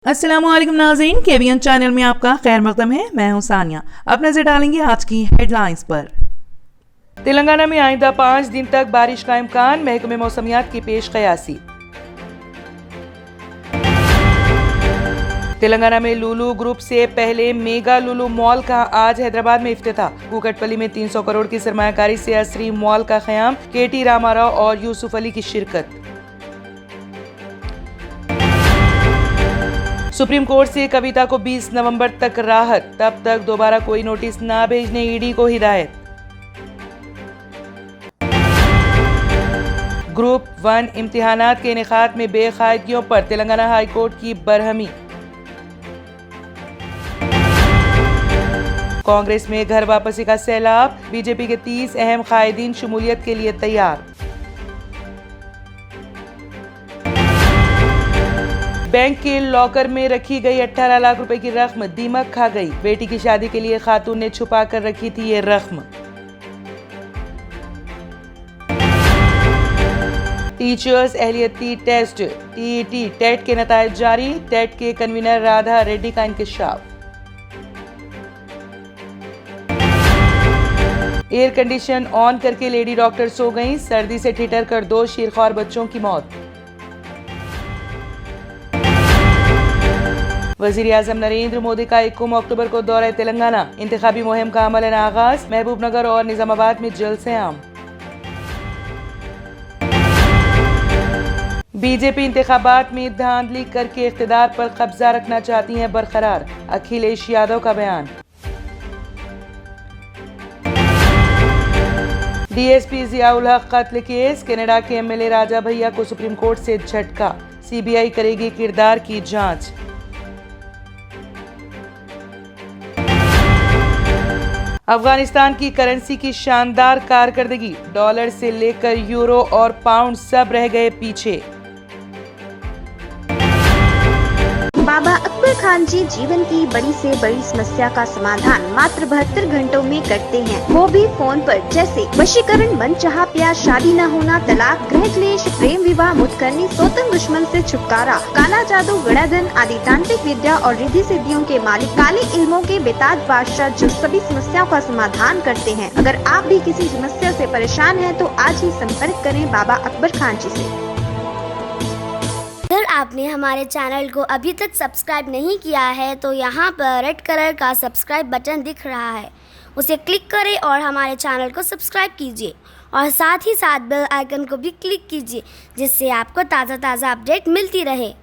अस्सलामुअलैकुम नाज़रीन, KBN channel में आपका खैर मकदम है। मैं हूं सानिया। अब नजर डालेंगे आज की हेडलाइंस पर। तेलंगाना में आइंदा 5 दिन तक बारिश का इम्कान, महकमे मौसमियात की पेश कयासी। तेलंगाना में लुलु ग्रुप से पहले मेगा लुलु मॉल का आज हैदराबाद में इफ्तिताह। कूकटपल्ली में 300 करोड़ की सरमायाकारी से असरी मॉल का क़याम, KT रामाराव और यूसुफ अली की शिरकत। सुप्रीम कोर्ट से कविता को 20 नवंबर तक राहत, तब तक दोबारा कोई नोटिस ना भेजने ED को हिदायत। ग्रुप 1 इम्तिहानात के इनेकाद में बेकायदगियों पर तेलंगाना हाई कोर्ट की बरहमी। कांग्रेस में घर वापसी का सैलाब, बीजेपी के 30 अहम कायदीन शमूलियत के लिए तैयार। बैंक के लॉकर में रखी गई 18 लाख रुपए की रकम दीमक खा गई। बेटी की शादी के लिए खातून ने छुपा कर रखी थी ये रकम। टीचर्स एहलियती टेस्ट TET टेट के नतायज जारी, टेट के कन्वीनर राधा रेड्डी का इंकशाफ। एयर कंडीशन ऑन करके लेडी डॉक्टर सो गईं, सर्दी से ठिठर कर 2 शीरख्वार बच्चों की मौत। वजीर आजम नरेंद्र मोदी का 21 अक्टूबर को दौरा तेलंगाना, इंतखाबी मुहिम का अमलन आगाज, महबूबनगर और निजामाबाद में जलसे आम। बीजेपी इंतखाबात में धांधली करके इख्तिदार पर कब्जा रखना चाहती है बरकरार, अखिलेश यादव का बयान। DSP जियाउल हक कत्ल केस, कनाडा के MLA राजा भैया को सुप्रीम कोर्ट से झटका, CBI करेगी किरदार की जांच। अफगानिस्तान की करेंसी की शानदार कारकर्दगी, डॉलर से लेकर यूरो और पाउंड सब रह गए पीछे। बाबा अकबर खान जी जीवन की बड़ी से बड़ी समस्या का समाधान मात्र 72 घंटों में करते हैं, वो भी फोन पर। जैसे वशीकरण, मनचाहा प्यार, शादी न होना, तलाक, गृह क्लेश, प्रेम विवाह, मुतकरनी, सोतन दुश्मन से छुटकारा, काला जादू, गड़ाधन आदि तांत्रिक विद्या और रिद्धि सिद्धियों के मालिक काले इल्मों के बेताज बादशाह जो सभी समस्याओं का समाधान करते हैं। अगर आप भी किसी समस्या से परेशान हैं तो आज ही संपर्क करें बाबा अकबर खान जी से। अगर आपने हमारे चैनल को अभी तक सब्सक्राइब नहीं किया है तो यहाँ पर रेड कलर का सब्सक्राइब बटन दिख रहा है, उसे क्लिक करें और हमारे चैनल को सब्सक्राइब कीजिए और साथ ही साथ बेल आइकन को भी क्लिक कीजिए, जिससे आपको ताज़ा अपडेट मिलती रहे।